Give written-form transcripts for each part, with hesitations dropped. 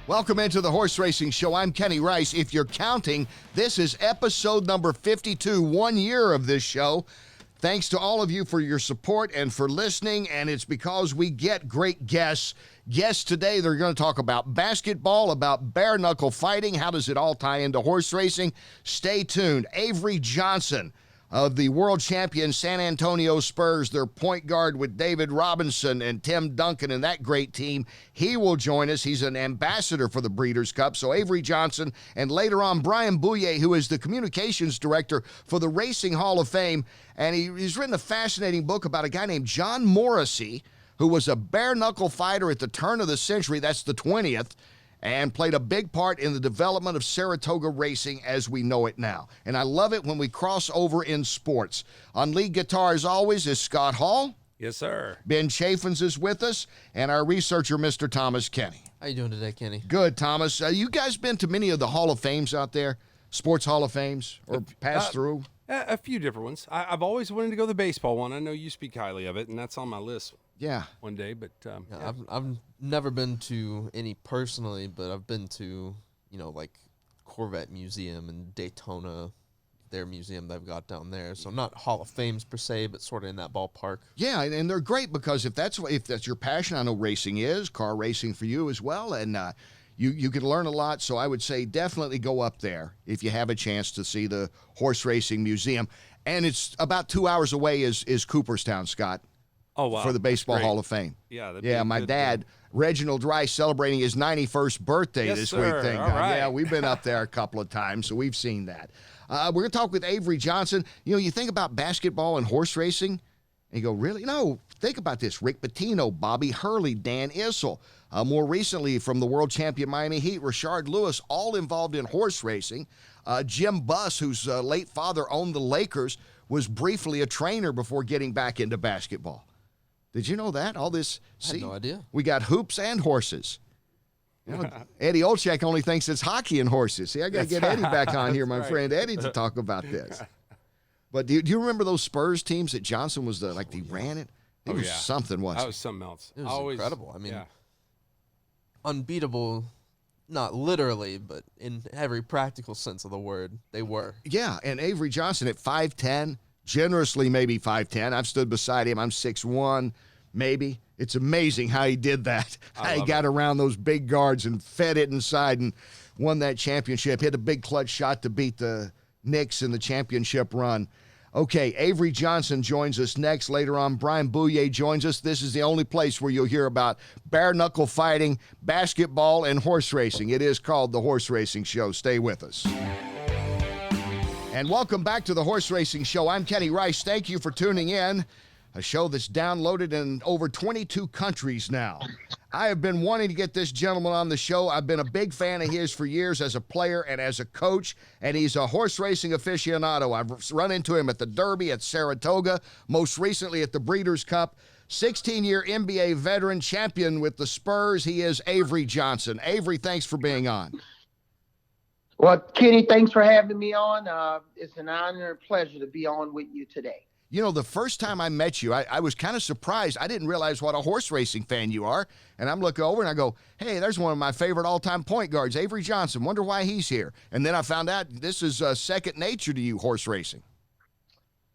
Welcome into the Horse Racing Show. I'm Kenny Rice. If you're counting, this is episode number 52, 1 year of this show. Thanks to all of you for your support and for listening, and it's because we get great guests. Guests today, they're going to talk about basketball, about bare knuckle fighting. How does it all tie into horse racing? Stay tuned. Avery Johnson of the world champion San Antonio Spurs, their point guard with David Robinson and Tim Duncan and that great team. He will join us. He's an ambassador for the Breeders' Cup. So Avery Johnson, and later on Brien Bouyea, who is the communications director for the Racing Hall of Fame. And he's written a fascinating book about a guy named John Morrissey, who was a bare knuckle fighter at the turn of the century, that's the 20th, and played a big part in the development of Saratoga racing as we know it now. And I love it when we cross over in sports. On lead guitar, as always, is Scott Hall. Yes, sir. Ben Chaffins is with us, and our researcher, Mr. Thomas Kenny. How you doing today, Kenny? Good, Thomas. You guys been to many of the Hall of Fames out there? Sports Hall of Fames? Or passed through? A few different ones. I've always wanted to go to the baseball one. I know you speak highly of it, and that's on my list. Yeah. One day, but Yeah. I've never been to any personally, but I've been to, like Corvette Museum and Daytona, their museum they've got down there. So not Hall of Fames per se, but sort of in that ballpark. Yeah, and they're great because if that's your passion, I know racing is, car racing for you as well, and you can learn a lot. So I would say definitely go up there if you have a chance to see the Horse Racing Museum. And it's about 2 hours away is Cooperstown, Scott. Oh, wow. For the Baseball Hall of Fame. Yeah, my dad, Reginald Rice, celebrating his 91st birthday Yes, this sir. week. Thank All God. right. Yeah, we've been up there a couple of times, so we've seen that. We're going to talk with Avery Johnson. You think about basketball and horse racing, and you go, really? No, think about this. Rick Pitino, Bobby Hurley, Dan Issel. More recently, from the world champion Miami Heat, Rashard Lewis, all involved in horse racing. Jim Buss, whose late father owned the Lakers, was briefly a trainer before getting back into basketball. Did you know that? All this, I had no idea. We got hoops and horses. Eddie Olczyk only thinks it's hockey and horses. See, I got to get Eddie back on here, my friend Eddie, to talk about this. But do you remember those Spurs teams that Johnson was he ran it? It was something, wasn't it? That was something else. It was incredible. I mean, unbeatable, not literally, but in every practical sense of the word, they were. Yeah, and Avery Johnson at 5'10", generously maybe 5'10". I've stood beside him. I'm 6'1", maybe. It's amazing how he did that. How he got around those big guards and fed it inside and won that championship. Hit a big clutch shot to beat the Knicks in the championship run. Okay, Avery Johnson joins us next. Later on, Brien Bouyea joins us. This is the only place where you'll hear about bare-knuckle fighting, basketball, and horse racing. It is called The Horse Racing Show. Stay with us. And welcome back to The Horse Racing Show. I'm Kenny Rice. Thank you for tuning in. A show that's downloaded in over 22 countries now. I have been wanting to get this gentleman on the show. I've been a big fan of his for years as a player and as a coach, and he's a horse racing aficionado. I've run into him at the Derby at Saratoga, most recently at the Breeders' Cup. 16-year NBA veteran, champion with the Spurs. He is Avery Johnson. Avery, thanks for being on. Well, Kenny, thanks for having me on. It's an honor and pleasure to be on with you today. The first time I met you, I was kind of surprised. I didn't realize what a horse racing fan you are. And I'm looking over and I go, hey, there's one of my favorite all-time point guards, Avery Johnson. Wonder why he's here. And then I found out this is second nature to you, horse racing.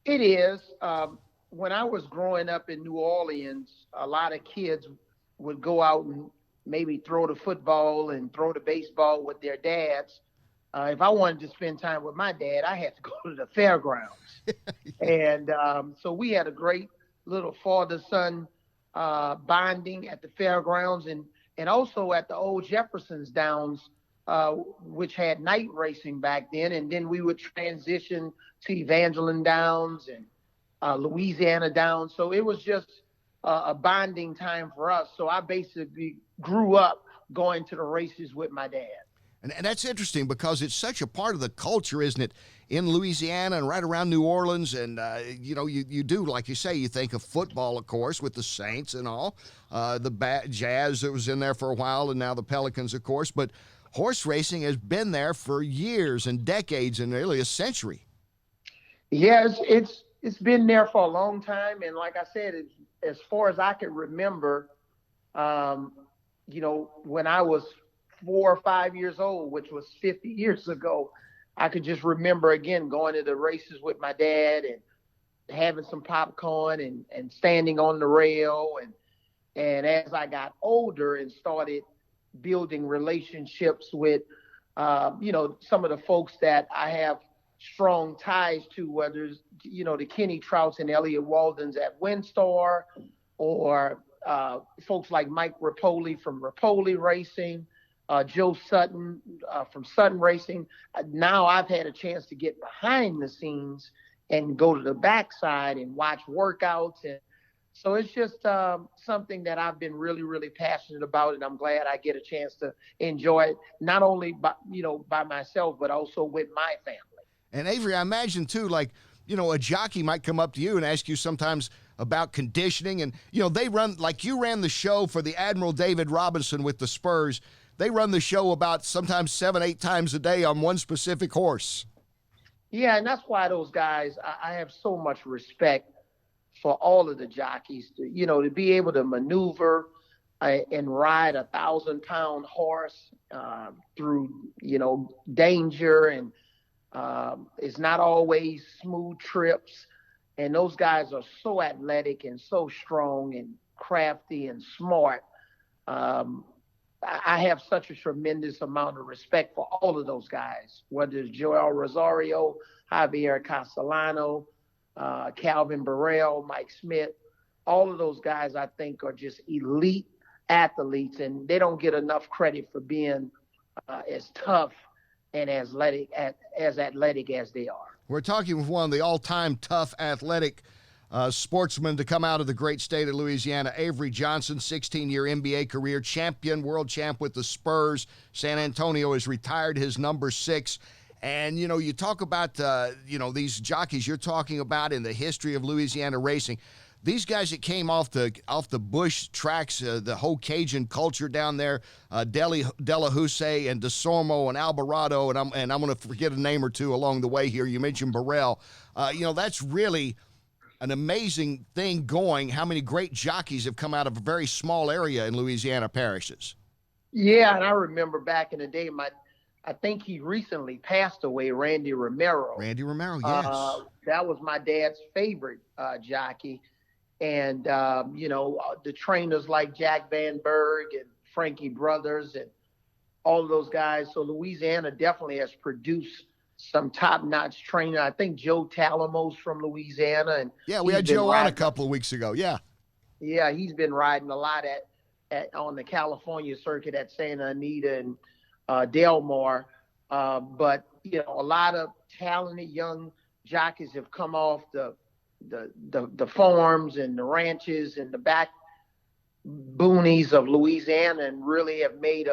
It is. When I was growing up in New Orleans, a lot of kids would go out and maybe throw the football and throw the baseball with their dads. If I wanted to spend time with my dad, I had to go to the fairgrounds. And so we had a great little father-son bonding at the fairgrounds and also at the old Jefferson's Downs, which had night racing back then. And then we would transition to Evangeline Downs and Louisiana Downs. So it was just a bonding time for us. So I basically grew up going to the races with my dad. And that's interesting because it's such a part of the culture, isn't it, in Louisiana and right around New Orleans. And, you do, like you say, you think of football, of course, with the Saints and all, the Jazz that was in there for a while, and now the Pelicans, of course. But horse racing has been there for years and decades and nearly a century. Yes, it's been there for a long time. And like I said, as far as I can remember, when I was 4 or 5 years old, which was 50 years ago, I could just remember again going to the races with my dad and having some popcorn and standing on the rail. And as I got older and started building relationships with, some of the folks that I have strong ties to, whether it's, the Kenny Trouts and Elliot Waldens at Windstar, or folks like Mike Rapoli from Rapoli Racing, Joe Sutton from Sutton Racing. Now I've had a chance to get behind the scenes and go to the backside and watch workouts. And so it's just something that I've been really, really passionate about, and I'm glad I get a chance to enjoy it, not only by myself, but also with my family. And Avery, I imagine too, like, a jockey might come up to you and ask you sometimes about conditioning. And, they run, like you ran the show for the Admiral David Robinson with the Spurs. They run the show about sometimes 7-8 times a day on one specific horse. Yeah, and that's why those guys, I have so much respect for all of the jockeys to be able to maneuver and ride 1,000-pound horse through, danger, and it's not always smooth trips. And those guys are so athletic and so strong and crafty and smart. I have such a tremendous amount of respect for all of those guys, whether it's Joel Rosario, Javier Castellano, Calvin Burrell, Mike Smith. All of those guys, I think, are just elite athletes, and they don't get enough credit for being as tough and as athletic as they are. We're talking with one of the all-time tough athletic sportsmen to come out of the great state of Louisiana, Avery Johnson, 16-year NBA career, champion, world champ with the Spurs. San Antonio has retired his number 6. And, you talk about, these jockeys you're talking about in the history of Louisiana racing. These guys that came off the bush tracks, the whole Cajun culture down there, Delahousse and DeSormo and Alvarado, and I'm going to forget a name or two along the way here. You mentioned Burrell. That's really an amazing thing going, how many great jockeys have come out of a very small area in Louisiana parishes. Yeah, and I remember back in the day, I think he recently passed away, Randy Romero. Randy Romero, yes. That was my dad's favorite jockey. And, the trainers like Jack Van Berg and Frankie Brothers and all of those guys. So Louisiana definitely has produced some top-notch trainer. I think Joe Talamo's from Louisiana. And yeah, we had Joe on a couple of weeks ago, yeah. Yeah, he's been riding a lot on the California circuit at Santa Anita and Del Mar. But, a lot of talented young jockeys have come off the farms and the ranches and the back boonies of Louisiana and really have made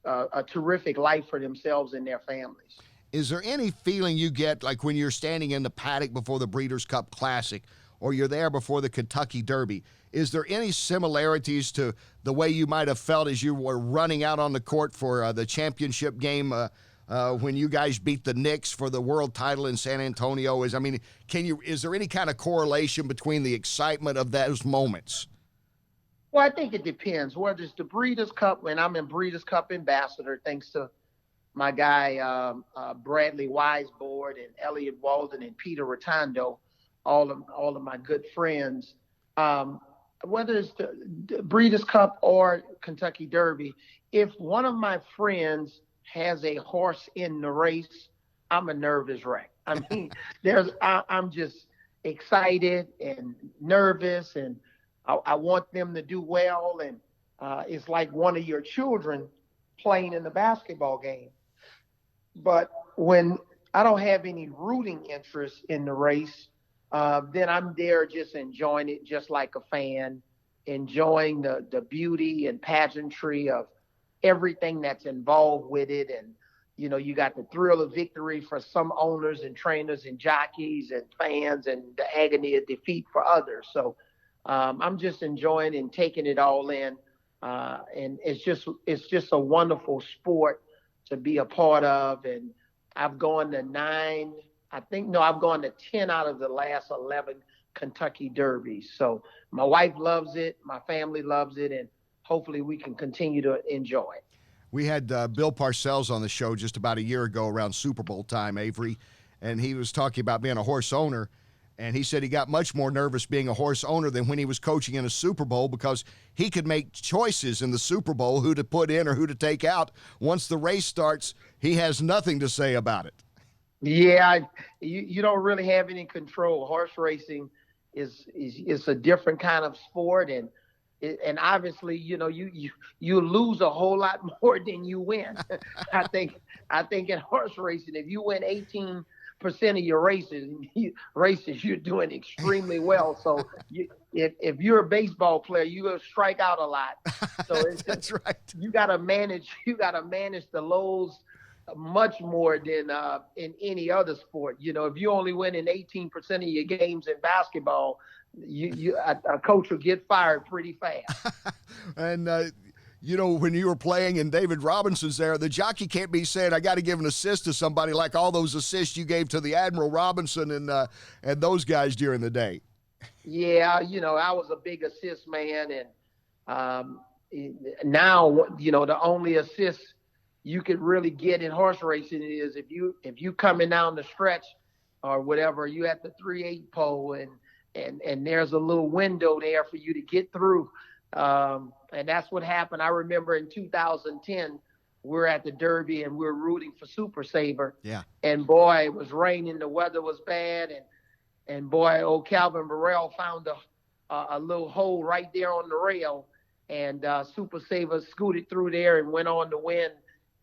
a terrific life for themselves and their families. Is there any feeling you get like when you're standing in the paddock before the Breeders' Cup Classic or you're there before the Kentucky Derby? Is there any similarities to the way you might have felt as you were running out on the court for the championship game when you guys beat the Knicks for the world title in San Antonio? Is there any kind of correlation between the excitement of those moments? Well, I think it depends. Whether it's the Breeders' Cup, and I'm in Breeders' Cup ambassador, thanks to my guy Bradley Weisbord and Elliot Walden and Peter Rotondo, all of my good friends. Whether it's the Breeders' Cup or Kentucky Derby, if one of my friends has a horse in the race, I'm a nervous wreck. I mean, I'm just excited and nervous, and I want them to do well. And it's like one of your children playing in the basketball game. But when I don't have any rooting interest in the race, then I'm there just enjoying it, just like a fan, enjoying the beauty and pageantry of everything that's involved with it. And, you got the thrill of victory for some owners and trainers and jockeys and fans, and the agony of defeat for others. So I'm just enjoying and taking it all in. And it's just a wonderful sport to be a part of. And I've gone to I've gone to 10 out of the last 11 Kentucky Derbies. So my wife loves it. My family loves it. And hopefully we can continue to enjoy it. We had Bill Parcells on the show just about a year ago around Super Bowl time, Avery, and he was talking about being a horse owner, and he said he got much more nervous being a horse owner than when he was coaching in a Super Bowl because he could make choices in the Super Bowl who to put in or who to take out. Once the race starts, he has nothing to say about it. Yeah, you don't really have any control. Horse racing is a different kind of sport, and obviously, you lose a whole lot more than you win. I think in horse racing, if you win 18% of your races, you're doing extremely well. So if you're a baseball player, you're gonna strike out a lot. So that's right. You gotta manage the lows much more than in any other sport. If you only win in 18% of your games in basketball, a coach will get fired pretty fast. And when you were playing and David Robinson's there, the jockey can't be saying, I got to give an assist to somebody like all those assists you gave to the Admiral Robinson and those guys during the day. Yeah, I was a big assist man, and now, the only assist you could really get in horse racing is if you coming down the stretch or whatever, you at the 3/8 pole and there's a little window there for you to get through. And that's what happened. I remember in 2010, we're at the Derby and we're rooting for Super Saver. Yeah. And boy, it was raining, the weather was bad, and boy, old Calvin Burrell found a little hole right there on the rail, and Super Saver scooted through there and went on to win.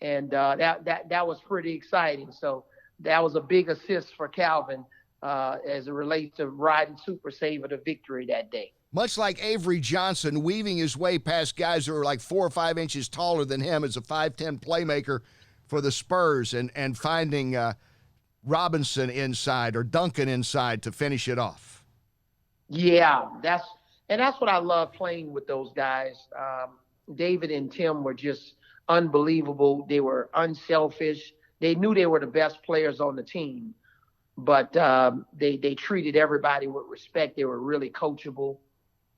And that was pretty exciting. So that was a big assist for Calvin as it relates to riding Super Saver to victory that day. Much like Avery Johnson, weaving his way past guys who are like 4 or 5 inches taller than him as a 5'10" playmaker for the Spurs and finding Robinson inside or Duncan inside to finish it off. Yeah, that's what I love playing with those guys. David and Tim were just unbelievable. They were unselfish. They knew they were the best players on the team, but they treated everybody with respect. They were really coachable.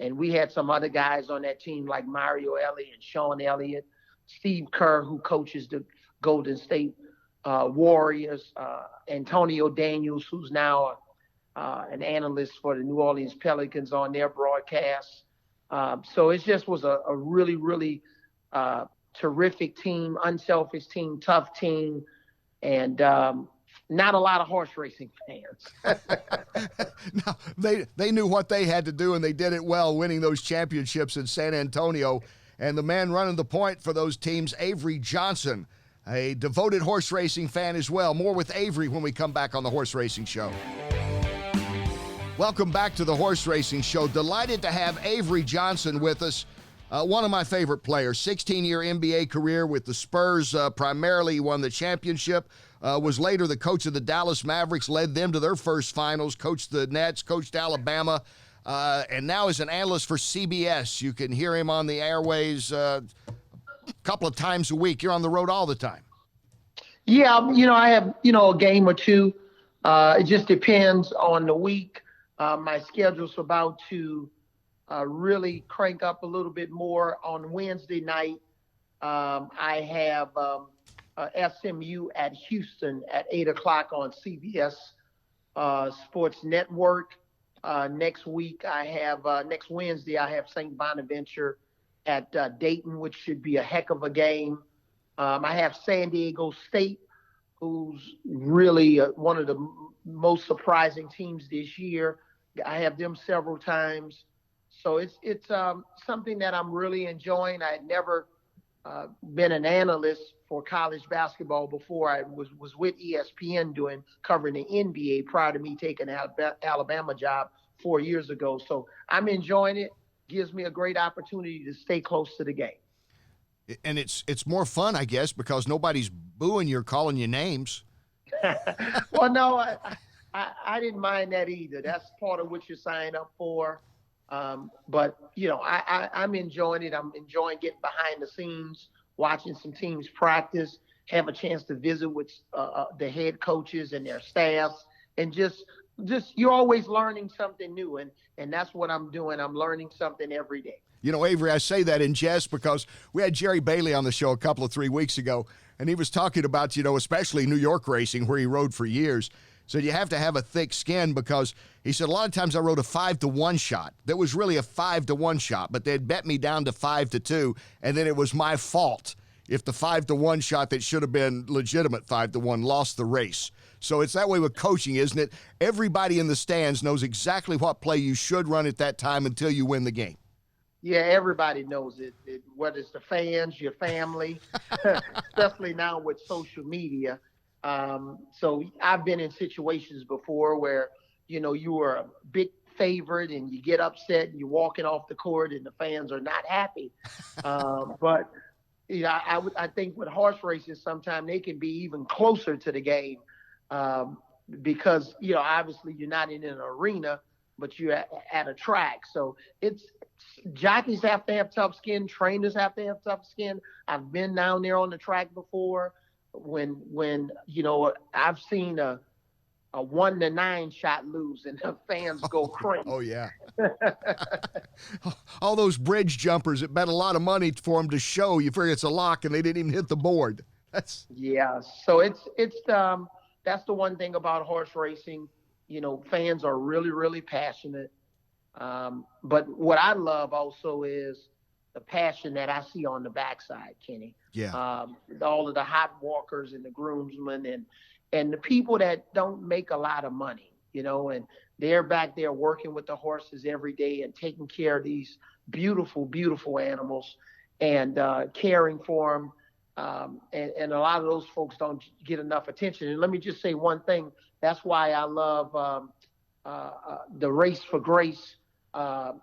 And we had some other guys on that team like Mario Elliott and Sean Elliott, Steve Kerr, who coaches the Golden State Warriors, Antonio Daniels, who's now an analyst for the New Orleans Pelicans on their broadcast. So it just was a really, really terrific team, unselfish team, tough team, and not a lot of horse racing fans. No, they knew what they had to do, and they did it well, winning those championships in San Antonio. And the man running the point for those teams, Avery Johnson, a devoted horse racing fan as well. More with Avery when we come back on the Horse Racing Show. Welcome back to the Horse Racing Show. Delighted to have Avery Johnson with us. One of my favorite players, 16-year NBA career with the Spurs, primarily won the championship, was later the coach of the Dallas Mavericks, led them to their first finals, coached the Nets, coached Alabama, and now is an analyst for CBS. You can hear him on the airways a couple of times a week. You're on the road all the time. Yeah, I have, a game or two. It just depends on the week. My schedule's about to really crank up a little bit more on Wednesday night. I have SMU at Houston at 8 o'clock on CBS Sports Network. Next Wednesday, I have St. Bonaventure at Dayton, which should be a heck of a game. I have San Diego State, who's really one of the most surprising teams this year. I have them several times. So it's something that I'm really enjoying. I had never been an analyst for college basketball before. I was with ESPN covering the NBA prior to me taking an Alabama job 4 years ago. So I'm enjoying it. Gives me a great opportunity to stay close to the game. And it's more fun, I guess, because nobody's booing you or calling you names. Well, no, I didn't mind that either. That's part of what you sign up for. But, I'm enjoying it. I'm enjoying getting behind the scenes, watching some teams practice, have a chance to visit with the head coaches and their staffs, and just just you're always learning something new, and that's what I'm doing. I'm learning something every day. You know, Avery, I say that in jest because we had Jerry Bailey on the show a couple of 3 weeks ago, and he was talking about, you know, especially New York racing where he rode for years. So you have to have a thick skin because he said a lot of times I rode a 5-1 shot. That was really a 5-1 shot, but they'd bet me down to 5-2, and then it was my fault if the 5-1 shot that should have been legitimate 5-1 lost the race. So it's that way with coaching, isn't it? Everybody in the stands knows exactly what play you should run at that time until you win the game. Yeah, everybody knows it, whether it's the fans, your family, especially now with social media. So I've been in situations before where, you know, you were a big favorite and you get upset and you're walking off the court and the fans are not happy. But you know, I think with horse races, sometimes they can be even closer to the game because, you know, obviously you're not in an arena, but you're at a track. So jockeys have to have tough skin. Trainers have to have tough skin. I've been down there on the track before when you know, I've seen a 1-9 shot lose and the fans go crazy. Oh, yeah. All those bridge jumpers that bet a lot of money for them to show. You figure it's a lock and they didn't even hit the board. Yeah. So it's that's the one thing about horse racing. You know, fans are really, really passionate. But what I love also is the passion that I see on the backside, Kenny. Yeah. All of the hot walkers and the groomsmen and the people that don't make a lot of money, you know, and they're back there working with the horses every day and taking care of these beautiful, beautiful animals and caring for them. And a lot of those folks don't get enough attention. And let me just say one thing. That's why I love the Race for Grace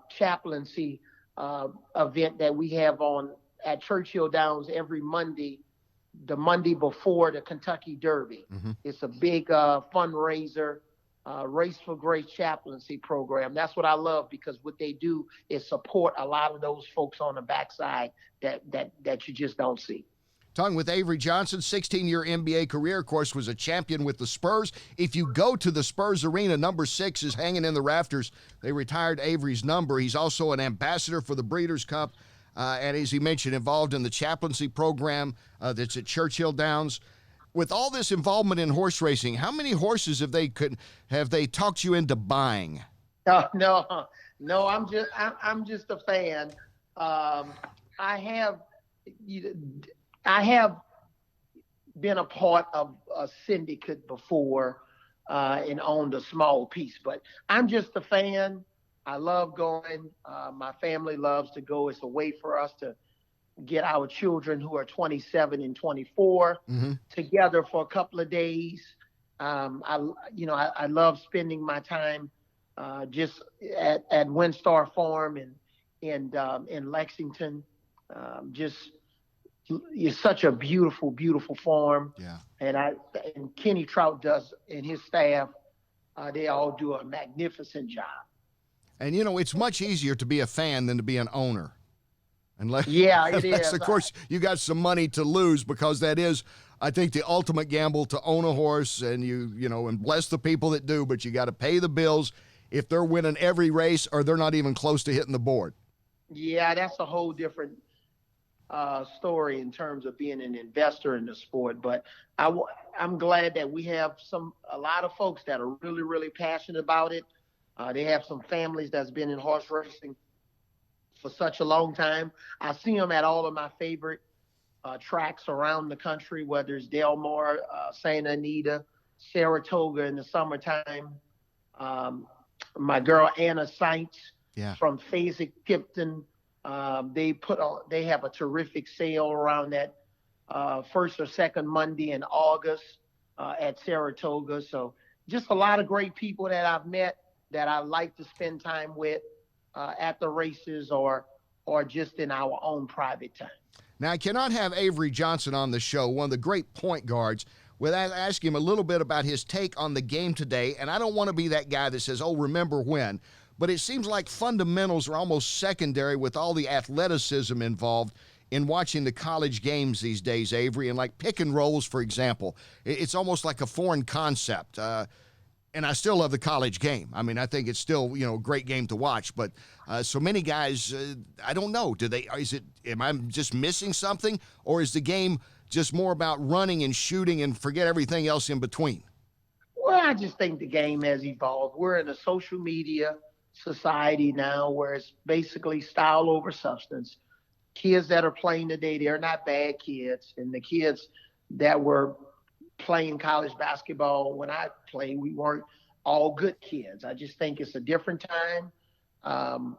chaplaincy event that we have on at Churchill Downs every Monday, the Monday before the Kentucky Derby. Mm-hmm. It's a big fundraiser, Race for Grace chaplaincy program. That's what I love because what they do is support a lot of those folks on the backside that you just don't see. Talking with Avery Johnson, 16-year NBA career, of course, was a champion with the Spurs. If you go to the Spurs arena, number 6 is hanging in the rafters. They retired Avery's number. He's also an ambassador for the Breeders' Cup, and as he mentioned, involved in the chaplaincy program that's at Churchill Downs. With all this involvement in horse racing, how many horses have they talked you into buying? No, I'm just a fan. I have been a part of a syndicate before and owned a small piece, but I'm just a fan. I love going. My family loves to go. It's a way for us to get our children who are 27 and 24 together for a couple of days. I love spending my time just at Windstar Farm in Lexington. It's such a beautiful, beautiful farm. Yeah. And Kenny Trout does and his staff, they all do a magnificent job. And you know, it's much easier to be a fan than to be an owner. Yeah, it is. Of course, you got some money to lose because that is, I think, the ultimate gamble to own a horse and and bless the people that do, but you got to pay the bills if they're winning every race or they're not even close to hitting the board. Yeah, that's a whole different story in terms of being an investor in the sport. But I'm glad that we have a lot of folks that are really, really passionate about it. They have some families that's been in horse racing for such a long time. I see them at all of my favorite tracks around the country, whether it's Del Mar, Santa Anita, Saratoga in the summertime. My girl Anna Saints from Fasig-Tipton. They have a terrific sale around that first or second Monday in August at Saratoga. So just a lot of great people that I've met that I like to spend time with at the races or just in our own private time. Now, I cannot have Avery Johnson on the show, one of the great point guards, without asking him a little bit about his take on the game today. And I don't want to be that guy that says, oh, remember when. But it seems like fundamentals are almost secondary with all the athleticism involved in watching the college games these days, Avery. And like pick and rolls, for example, it's almost like a foreign concept. And I still love the college game. I mean, I think it's still, a great game to watch. But so many guys, I don't know. Am I just missing something? Or is the game just more about running and shooting and forget everything else in between? Well, I just think the game has evolved. We're in a social media society now where it's basically style over substance. Kids that are playing today, they're not bad kids. And the kids that were playing college basketball when I played, we weren't all good kids. I just think it's a different time.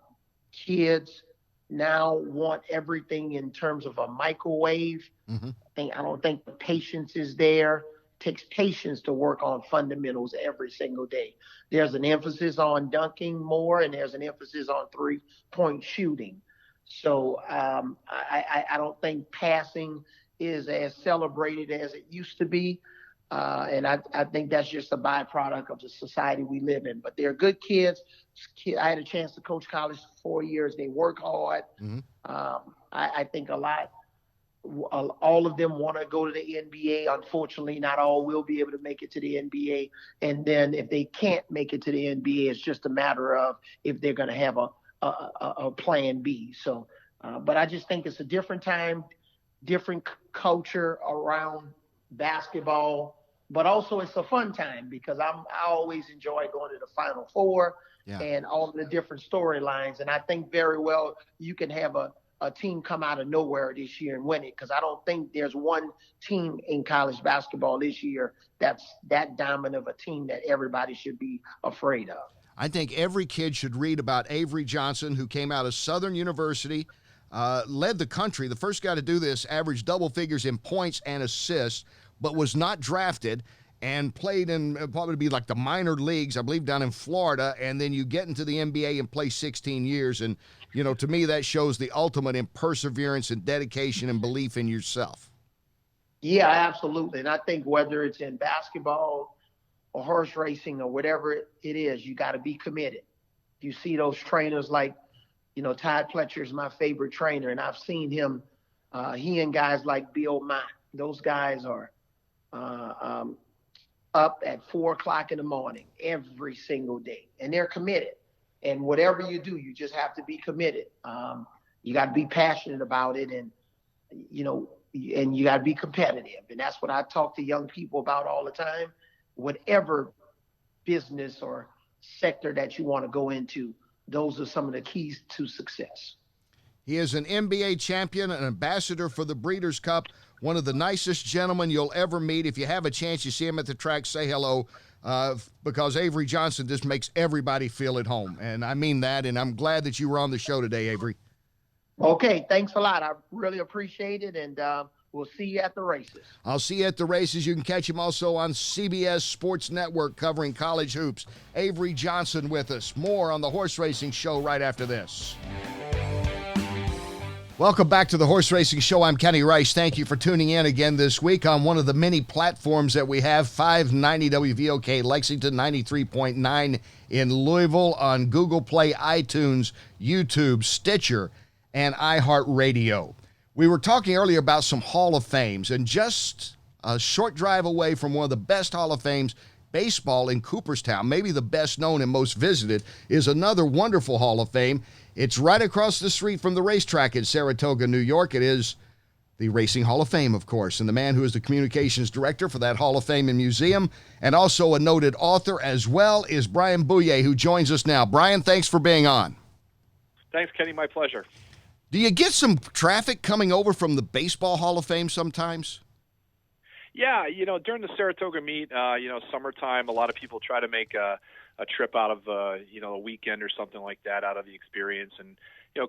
Kids now want everything in terms of a microwave. Mm-hmm. I don't think the patience is there. It takes patience to work on fundamentals every single day. There's an emphasis on dunking more, and there's an emphasis on 3-point shooting. So I don't think passing is as celebrated as it used to be. And I think that's just a byproduct of the society we live in. But they're good kids. I had a chance to coach college for 4 years. They work hard. Mm-hmm. I think all of them want to go to the NBA. Unfortunately, not all will be able to make it to the NBA. And then if they can't make it to the NBA, it's just a matter of if they're going to have a plan B. So, but I just think it's a different time, different culture around basketball, but also it's a fun time because I always enjoy going to the Final Four and all the different storylines. And I think very well you can have a team come out of nowhere this year and win it, because I don't think there's one team in college basketball this year that's that dominant of a team that everybody should be afraid of. I think every kid should read about Avery Johnson, who came out of Southern University, led the country, the first guy to do this, averaged double figures in points and assists, but was not drafted and played in probably be like the minor leagues, I believe, down in Florida. And then you get into the NBA and play 16 years. And, to me, that shows the ultimate in perseverance and dedication and belief in yourself. Yeah, absolutely. And I think whether it's in basketball or horse racing or whatever it is, you got to be committed. You see those trainers like, Todd Pletcher is my favorite trainer, and I've seen him, he and guys like Bill Mott. Those guys are up at 4:00 in the morning every single day, and they're committed. And whatever you do, you just have to be committed. You got to be passionate about it, and and you got to be competitive. And that's what I talk to young people about all the time. Whatever business or sector that you want to go into, those are some of the keys to success. He is an NBA champion, an ambassador for the Breeders' Cup, one of the nicest gentlemen you'll ever meet. If you have a chance, you see him at the track, say hello, because Avery Johnson just makes everybody feel at home. And I mean that, and I'm glad that you were on the show today, Avery. Okay, thanks a lot. I really appreciate it, and we'll see you at the races. I'll see you at the races. You can catch him also on CBS Sports Network covering college hoops. Avery Johnson with us. More on the Horse Racing Show right after this. Welcome back to the Horse Racing Show. I'm Kenny Rice. Thank you for tuning in again this week on one of the many platforms that we have, 590 WVOK Lexington, 93.9 in Louisville, on Google Play, iTunes, YouTube, Stitcher, and iHeartRadio. We were talking earlier about some Hall of Fames, and just a short drive away from one of the best Hall of Fames, baseball in Cooperstown, maybe the best known and most visited, is another wonderful Hall of Fame. It's right across the street from the racetrack in Saratoga, New York. It is the Racing Hall of Fame, of course, and the man who is the communications director for that Hall of Fame and museum, and also a noted author as well, is Brien Bouyea, who joins us now. Brien, thanks for being on. Thanks, Kenny. My pleasure. Do you get some traffic coming over from the Baseball Hall of Fame sometimes? Yeah, during the Saratoga meet, summertime, a lot of people try to make a trip out of, a weekend or something like that out of the experience. And,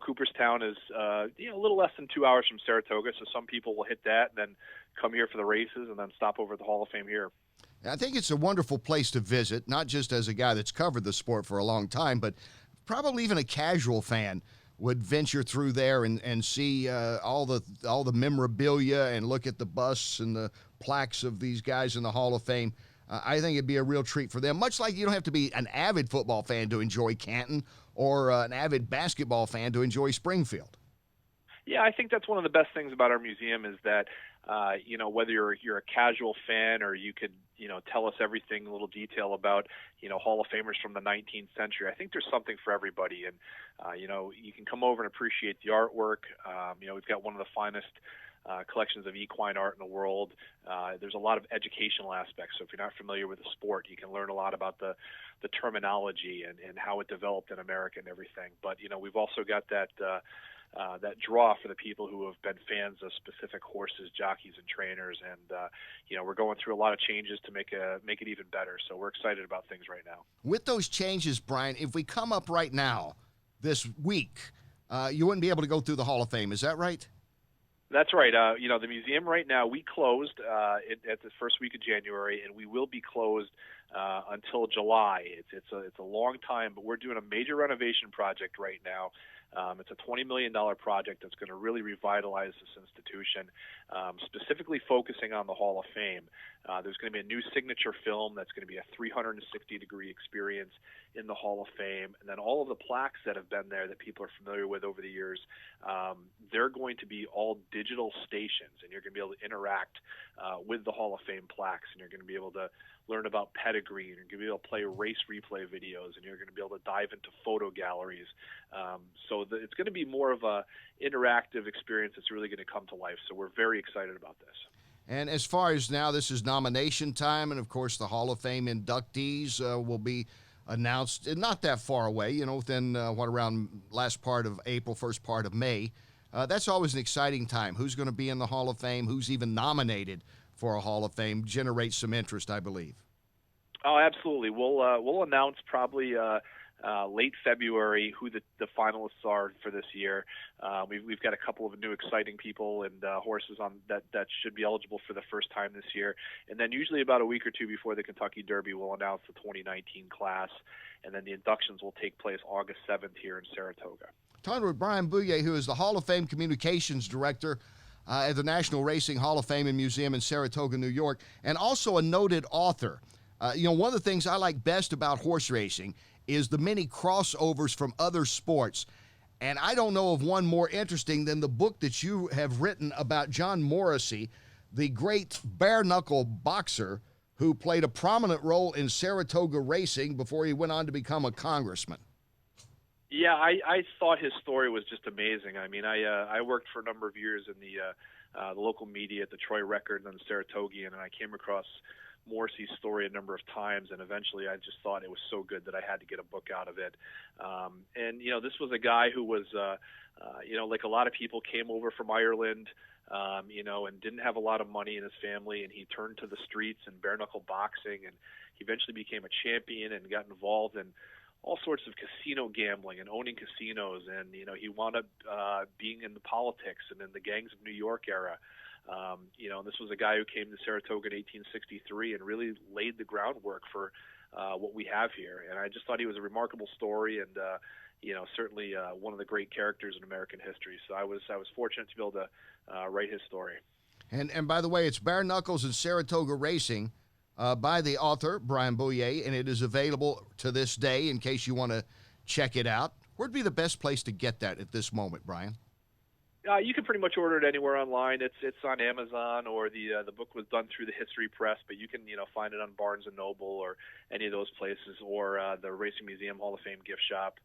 Cooperstown is, a little less than 2 hours from Saratoga, so some people will hit that and then come here for the races and then stop over at the Hall of Fame here. I think it's a wonderful place to visit, not just as a guy that's covered the sport for a long time, but probably even a casual fan would venture through there and see all the memorabilia and look at the busts and the plaques of these guys in the Hall of Fame. I think it'd be a real treat for them, much like you don't have to be an avid football fan to enjoy Canton or an avid basketball fan to enjoy Springfield. Yeah, I think that's one of the best things about our museum is that, whether you're a casual fan or you could, tell us everything in little detail about, Hall of Famers from the 19th century. I think there's something for everybody. And, you can come over and appreciate the artwork. We've got one of the finest collections of equine art in the world. There's a lot of educational aspects. So if you're not familiar with the sport, you can learn a lot about the terminology and how it developed in America and everything. But, we've also got that draw for the people who have been fans of specific horses, jockeys, and trainers. And, we're going through a lot of changes to make it even better. So we're excited about things right now. With those changes, Brien, if we come up right now this week, you wouldn't be able to go through the Hall of Fame. Is that right? That's right. The museum right now, we closed at the first week of January, and we will be closed until July. It's a long time, but we're doing a major renovation project right now. It's a $20 million project that's going to really revitalize this institution, specifically focusing on the Hall of Fame. There's going to be a new signature film that's going to be a 360-degree experience in the Hall of Fame. And then all of the plaques that have been there that people are familiar with over the years, they're going to be all digital stations, and you're going to be able to interact with the Hall of Fame plaques, and you're going to be able to learn about pedigree, and you're going to be able to play race replay videos, and you're going to be able to dive into photo galleries. It's going to be more of a interactive experience that's really going to come to life. So we're very excited about this. And as far as now, this is nomination time, and of course the Hall of Fame inductees will be announced not that far away, within around last part of April, first part of May. That's always an exciting time. Who's going to be in the Hall of Fame? Who's even nominated for a Hall of Fame? Generates some interest, I believe. Oh, absolutely. We'll announce probably late February who the finalists are for this year. We've got a couple of new exciting people and horses on that should be eligible for the first time this year. And then usually about a week or two before the Kentucky Derby, we'll announce the 2019 class, and then the inductions will take place August 7th here in Saratoga. Talking with Brien Bouyea, who is the Hall of Fame Communications Director at the National Racing Hall of Fame and Museum in Saratoga, New York, and also a noted author. One of the things I like best about horse racing is the many crossovers from other sports. And I don't know of one more interesting than the book that you have written about John Morrissey, the great bare-knuckle boxer who played a prominent role in Saratoga racing before he went on to become a congressman. Yeah, I thought his story was just amazing. I mean, I worked for a number of years in the local media at the Troy Record and the Saratogian, and I came across Morrissey's story a number of times, and eventually I just thought it was so good that I had to get a book out of it. This was a guy who was, like a lot of people, came over from Ireland, and didn't have a lot of money in his family, and he turned to the streets and bare-knuckle boxing, and he eventually became a champion and got involved in all sorts of casino gambling and owning casinos, and he wound up being in the politics and in the gangs of New York era. This was a guy who came to Saratoga in 1863 and really laid the groundwork for what we have here. And I just thought he was a remarkable story, and certainly one of the great characters in American history. So I was fortunate to be able to write his story. And by the way, it's Bare Knuckles and Saratoga Racing by the author Brien Bouyea, and it is available to this day in case you want to check it out. Where'd be the best place to get that at this moment, Brien? You can pretty much order it anywhere online. It's on Amazon, or the book was done through the History Press, but you can find it on Barnes and Noble or any of those places, or the Racing Museum Hall of Fame gift shop.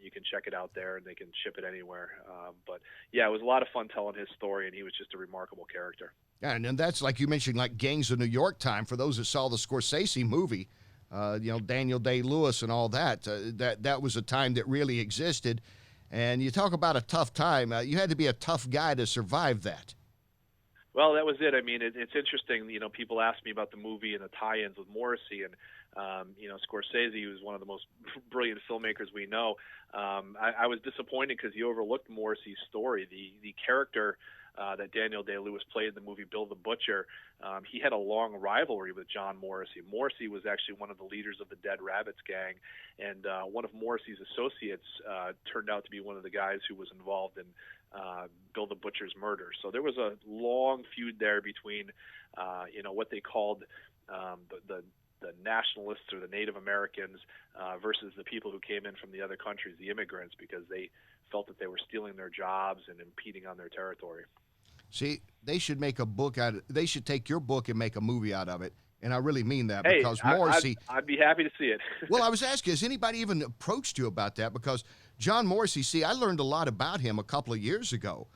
You can check it out there, and they can ship it anywhere. But yeah, it was a lot of fun telling his story, and he was just a remarkable character. Yeah, and that's like you mentioned, like Gangs of New York time. For those that saw the Scorsese movie, Daniel Day-Lewis and all that, that was a time that really existed. And you talk about a tough time. You had to be a tough guy to survive that. Well, that was it. I mean, it's interesting. People ask me about the movie and the tie-ins with Morrissey, and Scorsese, who's one of the most brilliant filmmakers we know. I was disappointed because he overlooked Morrissey's story. The character that Daniel Day-Lewis played in the movie Bill the Butcher, he had a long rivalry with John Morrissey. Morrissey was actually one of the leaders of the Dead Rabbits gang, and one of Morrissey's associates turned out to be one of the guys who was involved in Bill the Butcher's murder. So there was a long feud there between, what they called the nationalists or the Native Americans versus the people who came in from the other countries, the immigrants, because they felt that they were stealing their jobs and impeding on their territory. See, they should make a book out of, they should take your book and make a movie out of it. And I really mean that Hey, because Morrissey. I'd be happy to see it. Well, I was asking, has anybody even approached you about that? Because John Morrissey, see, I learned a lot about him a couple of years ago.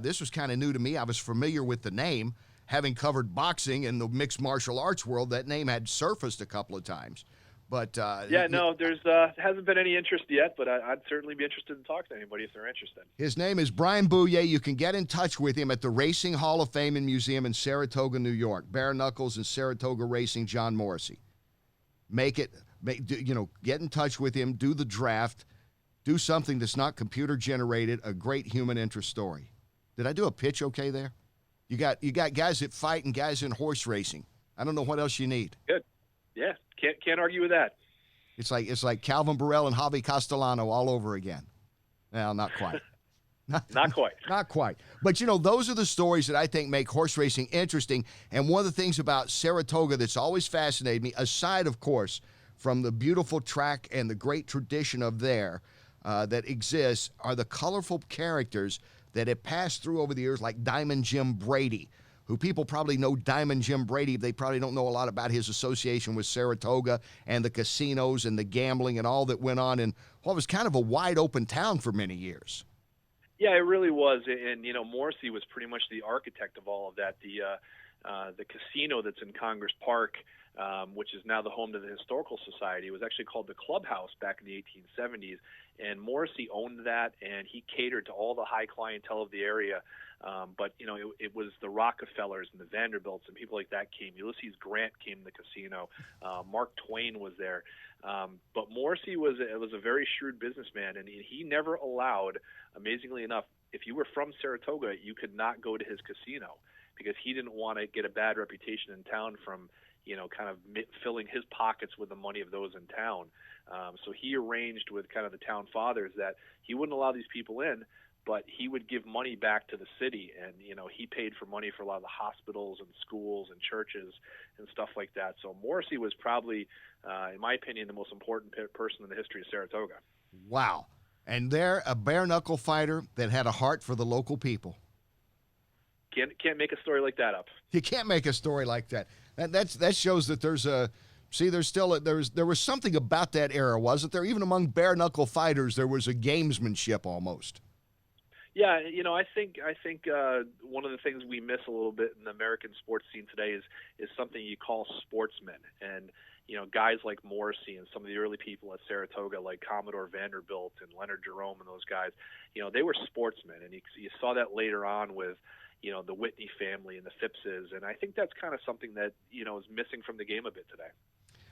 This was kind of new to me. I was familiar with the name, having covered boxing in the mixed martial arts world. That name had surfaced a couple of times. But there's hasn't been any interest yet, but I'd certainly be interested in talking to anybody if they're interested. His name is Brien Bouyea. You can get in touch with him at the Racing Hall of Fame and Museum in Saratoga, New York. Bare Knuckles and Saratoga Racing, John Morrissey. Get in touch with him, do the draft, do something that's not computer generated, a great human interest story. Did I do a pitch okay there? You got guys that fight and guys in horse racing. I don't know what else you need. Good. Yeah, can't argue with that. It's like Calvin Burrell and Javi Castellano all over again. Well, not quite. Not quite. Not quite. But, those are the stories that I think make horse racing interesting. And one of the things about Saratoga that's always fascinated me, aside, of course, from the beautiful track and the great tradition of there that exists, are the colorful characters that have passed through over the years, like Diamond Jim Brady, who people probably know Diamond Jim Brady. They probably don't know a lot about his association with Saratoga and the casinos and the gambling and all that went on in what was kind of a wide open town for many years. Yeah, it really was, and Morrissey was pretty much the architect of all of that. The casino that's in Congress Park, which is now the home to the Historical Society, was actually called the Clubhouse back in the 1870s, and Morrissey owned that, and he catered to all the high clientele of the area. But it was the Rockefellers and the Vanderbilts and people like that came. Ulysses Grant came to the casino. Mark Twain was there. But Morrissey was a very shrewd businessman, and he never allowed, amazingly enough, if you were from Saratoga, you could not go to his casino because he didn't want to get a bad reputation in town from kind of filling his pockets with the money of those in town. So he arranged with kind of the town fathers that he wouldn't allow these people in, but he would give money back to the city, and he paid for money for a lot of the hospitals and schools and churches and stuff like that. So Morrissey was probably, in my opinion, the most important person in the history of Saratoga. Wow. And they're a bare knuckle fighter that had a heart for the local people. Can't make a story like that up. You can't make a story like that. That shows that there was something about that era, wasn't there? Even among bare knuckle fighters, there was a gamesmanship almost. Yeah, I think one of the things we miss a little bit in the American sports scene today is something you call sportsmen, and guys like Morrissey and some of the early people at Saratoga, like Commodore Vanderbilt and Leonard Jerome and those guys, they were sportsmen, and you saw that later on with the Whitney family and the Phippses, and I think that's kind of something that is missing from the game a bit today.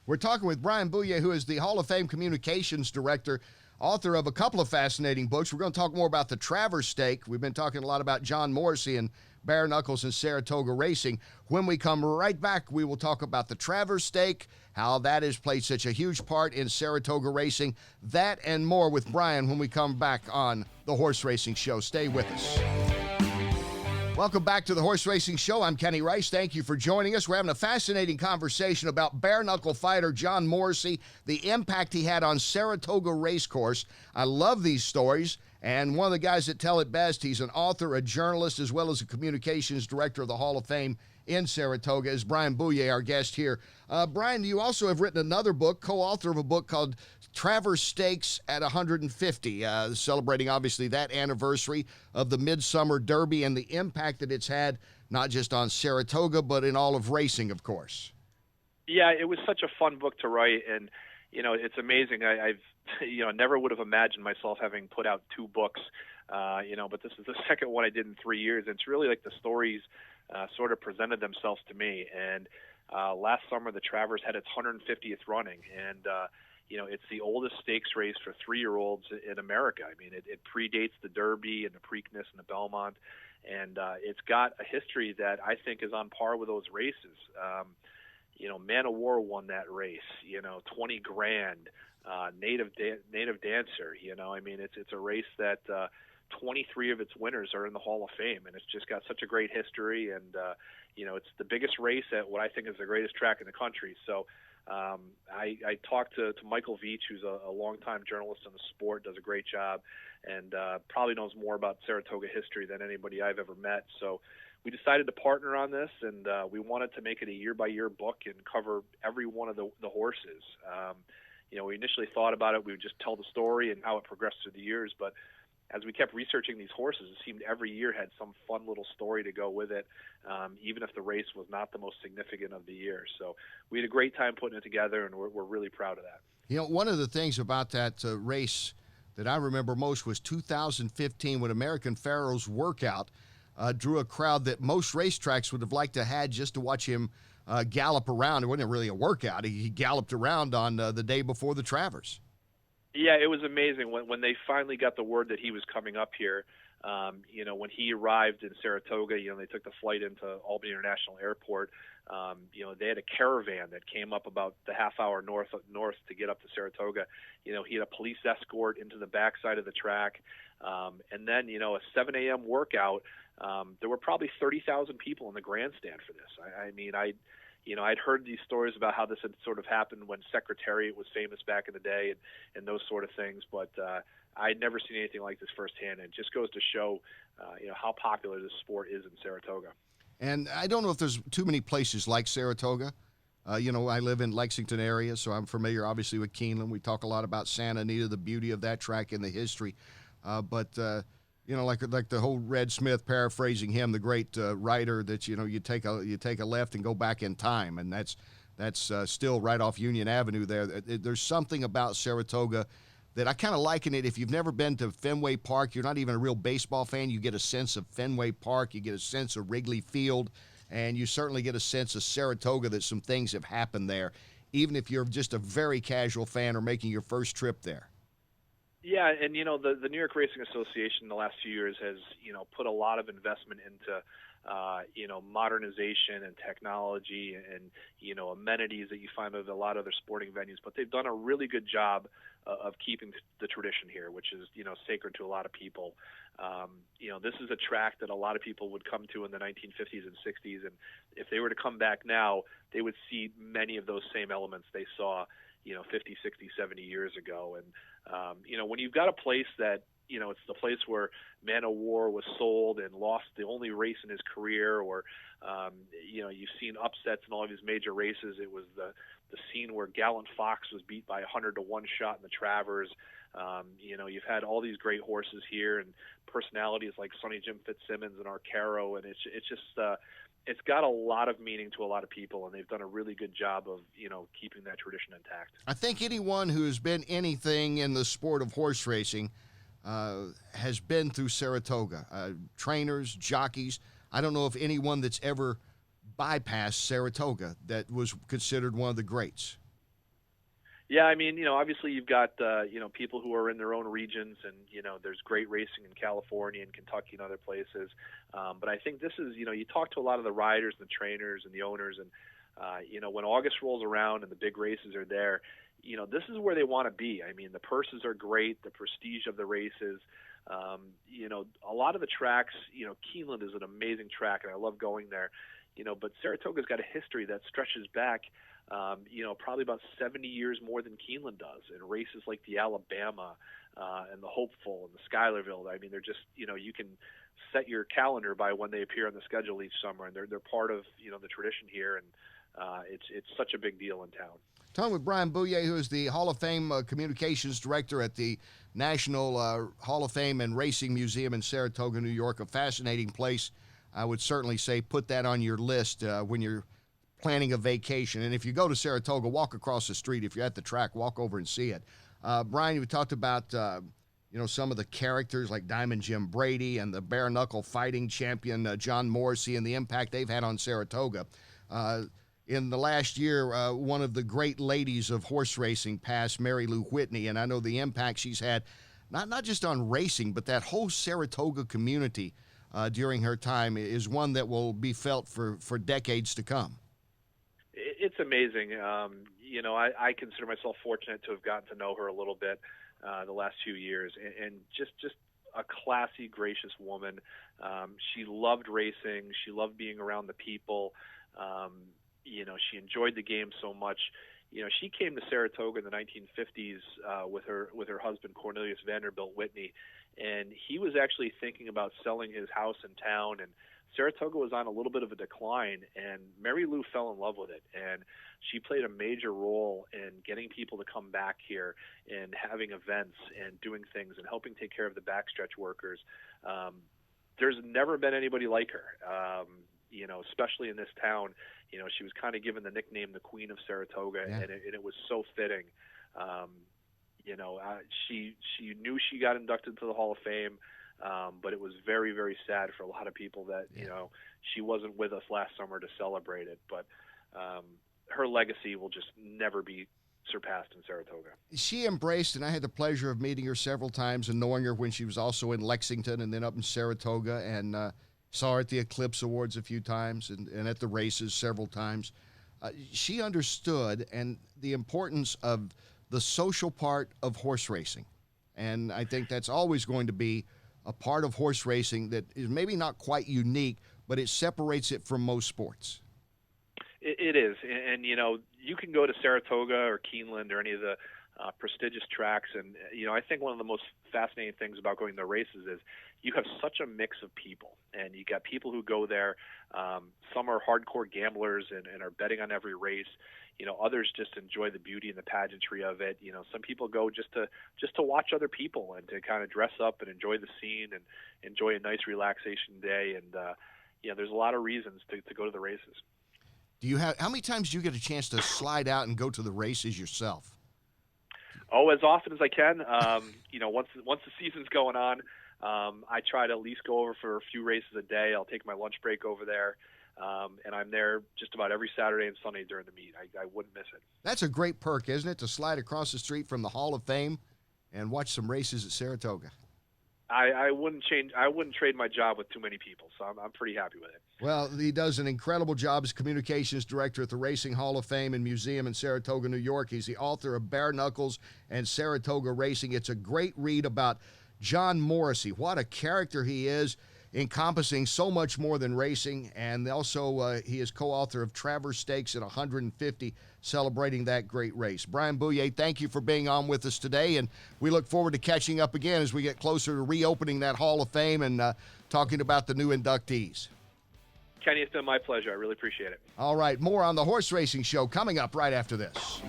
We're talking with Brien Bouyea, who is the Hall of Fame Communications Director, author of a couple of fascinating books. We're going to talk more about the Travers Stake. We've been talking a lot about John Morrissey and bare knuckles and Saratoga racing. When we come right back, we will talk about the Travers Stake, how that has played such a huge part in Saratoga racing. That and more with Brien when we come back on the Horse Racing Show. Stay with us. Welcome back to the Horse Racing Show. I'm Kenny Rice. Thank you for joining us. We're having a fascinating conversation about bare knuckle fighter John Morrissey, the impact he had on Saratoga Racecourse. I love these stories, and one of the guys that tell it best, he's an author, a journalist, as well as a communications director of the Hall of Fame in Saratoga, is Brien Bouyea, our guest here. Brien, you also have written another book, co-author of a book called Travers Stakes at 150, celebrating obviously that anniversary of the Midsummer Derby and the impact that it's had not just on Saratoga, but in all of racing, of course. Yeah, it was such a fun book to write, and it's amazing. I've never would have imagined myself having put out two books, but this is the second one I did in 3 years. And it's really like the stories sort of presented themselves to me. And last summer, the Travers had its 150th running, and it's the oldest stakes race for 3-year-olds in America. I mean, it predates the Derby and the Preakness and the Belmont, and it's got a history that I think is on par with those races. Man of War won that race. 20 grand. Native Dancer. I mean, it's a race that 23 of its winners are in the Hall of Fame, and it's just got such a great history. And it's the biggest race at what I think is the greatest track in the country. So I talked to Michael Veach, who's a longtime journalist in the sport, does a great job, and probably knows more about Saratoga history than anybody I've ever met. So we decided to partner on this, and we wanted to make it a year-by-year book and cover every one of the horses. We initially thought about it, we would just tell the story and how it progressed through the years, but as we kept researching these horses, it seemed every year had some fun little story to go with it, even if the race was not the most significant of the year. So we had a great time putting it together, and we're really proud of that. One of the things about that race that I remember most was 2015 when American Pharoah's Workout drew a crowd that most racetracks would have liked to had just to watch him gallop around. It wasn't really a workout. He galloped around on the day before the Travers. Yeah, it was amazing when they finally got the word that he was coming up here. When he arrived in Saratoga, they took the flight into Albany International Airport. They had a caravan that came up about the half hour north to get up to Saratoga. He had a police escort into the backside of the track, and then a 7 a.m. workout. There were probably 30,000 people in the grandstand for this. I'd heard these stories about how this had sort of happened when Secretariat was famous back in the day and those sort of things, but I'd never seen anything like this firsthand. And it just goes to show, how popular this sport is in Saratoga. And I don't know if there's too many places like Saratoga. I live in Lexington area, so I'm familiar, obviously, with Keeneland. We talk a lot about Santa Anita, the beauty of that track and the history. But like the whole Red Smith, paraphrasing him, the great writer, that you take a left and go back in time, and that's still right off Union Avenue there. There's something about Saratoga that I kind of liken it. If you've never been to Fenway Park, you're not even a real baseball fan, you get a sense of Fenway Park, you get a sense of Wrigley Field, and you certainly get a sense of Saratoga that some things have happened there, even if you're just a very casual fan or making your first trip there. Yeah, and the New York Racing Association in the last few years has put a lot of investment into modernization and technology and amenities that you find with a lot of other sporting venues. But they've done a really good job of keeping the tradition here, which is sacred to a lot of people. This is a track that a lot of people would come to in the 1950s and 60s, and if they were to come back now, they would see many of those same elements they saw 50, 60, 70 years ago. And when you've got a place that it's the place where Man of War was sold and lost the only race in his career, or you've seen upsets in all of his major races. It was the scene where Gallant Fox was beat by 100 to 1 shot in the Travers. You've had all these great horses here and personalities like Sonny Jim Fitzsimmons and Arcaro, and it's just it's got a lot of meaning to a lot of people, and they've done a really good job of keeping that tradition intact. I think anyone who's been anything in the sport of horse racing has been through Saratoga. Trainers, jockeys. I don't know of anyone that's ever bypassed Saratoga that was considered one of the greats. Yeah, obviously you've got, people who are in their own regions, and, there's great racing in California and Kentucky and other places. But I think this is, you talk to a lot of the riders and the trainers and the owners, and, when August rolls around and the big races are there, this is where they want to be. The purses are great, the prestige of the races. A lot of the tracks, Keeneland is an amazing track, and I love going there. But Saratoga's got a history that stretches back, probably about 70 years more than Keeneland does. And races like the Alabama and the Hopeful and the Schuylerville, they're just, you can set your calendar by when they appear on the schedule each summer, and they're part of, the tradition here, and it's such a big deal in town. Talking with Brien Bouyea, who is the Hall of Fame Communications Director at the National Hall of Fame and Racing Museum in Saratoga, New York. A fascinating place. I would certainly say put that on your list when you're planning a vacation. And if you go to Saratoga, walk across the street. If you're at the track, walk over and see it. Brien, we talked about some of the characters like Diamond Jim Brady and the bare knuckle fighting champion John Morrissey and the impact they've had on Saratoga. In the last year, one of the great ladies of horse racing passed, Mary Lou Whitney, and I know the impact she's had, not just on racing, but that whole Saratoga community during her time is one that will be felt for decades to come. It's amazing. I consider myself fortunate to have gotten to know her a little bit the last few years, and just a classy, gracious woman. She loved racing. She loved being around the people. She enjoyed the game so much. she came to Saratoga in the 1950s with her husband Cornelius Vanderbilt Whitney, and he was actually thinking about selling his house in town, and Saratoga was on a little bit of a decline, and Mary Lou fell in love with it, and she played a major role in getting people to come back here and having events and doing things and helping take care of the backstretch workers. There's never been anybody like her, especially in this town. She was kind of given the nickname the Queen of Saratoga, and it was so fitting. She knew she got inducted to the Hall of Fame, but it was very, very sad for a lot of people that, she wasn't with us last summer to celebrate it. But her legacy will just never be surpassed in Saratoga. She embraced, and I had the pleasure of meeting her several times and knowing her when she was also in Lexington and then up in Saratoga, and saw her at the Eclipse Awards a few times and at the races several times. She understood and the importance of the social part of horse racing. And I think that's always going to be a part of horse racing that is maybe not quite unique, but it separates it from most sports. It is. And you can go to Saratoga or Keeneland or any of the prestigious tracks. And, I think one of the most fascinating things about going to races is you have such a mix of people. And you got people who go there. Some are hardcore gamblers and are betting on every race. Others just enjoy the beauty and the pageantry of it. Some people go just to watch other people and to kind of dress up and enjoy the scene and enjoy a nice relaxation day. And, there's a lot of reasons to go to the races. How many times do you get a chance to slide out and go to the races yourself? Oh, as often as I can. Once the season's going on, I try to at least go over for a few races a day. I'll take my lunch break over there, and I'm there just about every Saturday and Sunday during the meet. I wouldn't miss it. That's a great perk, isn't it, to slide across the street from the Hall of Fame and watch some races at Saratoga? I wouldn't trade my job with too many people, so I'm pretty happy with it. Well, he does an incredible job as communications director at the Racing Hall of Fame and Museum in Saratoga, New York. He's the author of Bare Knuckles and Saratoga Racing. It's a great read about John Morrissey. What a character he is, encompassing so much more than racing. And also he is co-author of Traverse Stakes at 150, celebrating that great race. Brien Bouyea, thank you for being on with us today, and we look forward to catching up again as we get closer to reopening that Hall of Fame and talking about the new inductees. Kenny, it's been my pleasure. I really appreciate it. All right, more on the Horse Racing Show coming up right after this.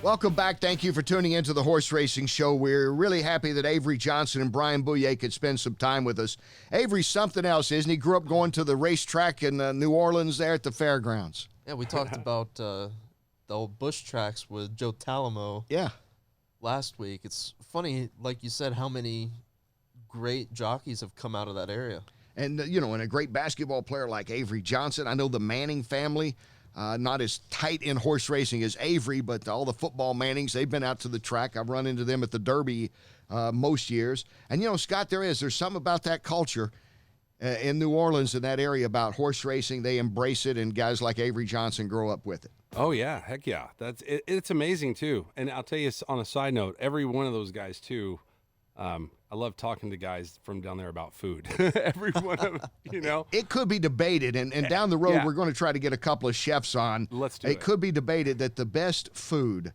Welcome back. Thank you for tuning into the Horse Racing Show. We're really happy that Avery Johnson and Brien Bouyea could spend some time with us. Avery's something else, isn't he? Grew up going to the racetrack in New Orleans there at the fairgrounds. Yeah, we talked about the old bush tracks with Joe Talamo last week. It's funny, like you said, how many great jockeys have come out of that area. And, and a great basketball player like Avery Johnson. I know the Manning family, not as tight in horse racing as Avery, but all the football Mannings, they've been out to the track. I've run into them at the Derby most years. And, Scott, there's something about that culture in New Orleans, in that area, about horse racing. They embrace it, and guys like Avery Johnson grow up with it. Oh, yeah. Heck yeah. It's amazing, too. And I'll tell you, on a side note, every one of those guys, too, I love talking to guys from down there about food. Every one of them, It could be debated, and down the road, we're going to try to get a couple of chefs on. Let's do it. It could be debated that the best food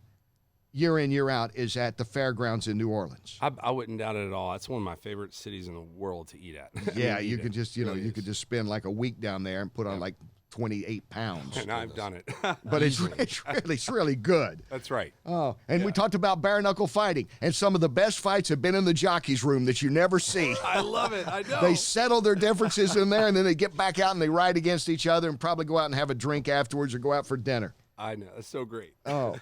year in, year out is at the fairgrounds in New Orleans. I wouldn't doubt it at all. That's one of my favorite cities in the world to eat at. Yeah, you could just, you could just spend like a week down there and put on like 28 pounds. And I've done it. But it's really good. That's right. Oh, and we talked about bare knuckle fighting, and some of the best fights have been in the jockey's room that you never see. I love it. I know. They settle their differences in there, and then they get back out and they ride against each other and probably go out and have a drink afterwards or go out for dinner. I know. That's so great. Oh.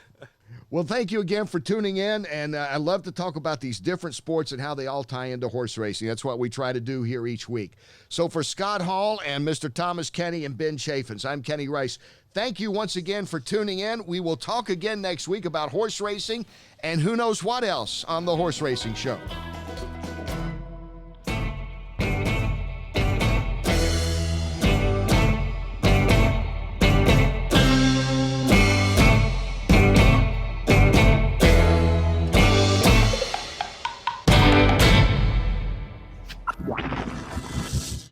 Well, thank you again for tuning in, and I love to talk about these different sports and how they all tie into horse racing. That's what we try to do here each week. So for Scott Hall and Mr. Thomas Kenny and Ben Chaffins, I'm Kenny Rice. Thank you once again for tuning in. We will talk again next week about horse racing and who knows what else on the Horse Racing Show.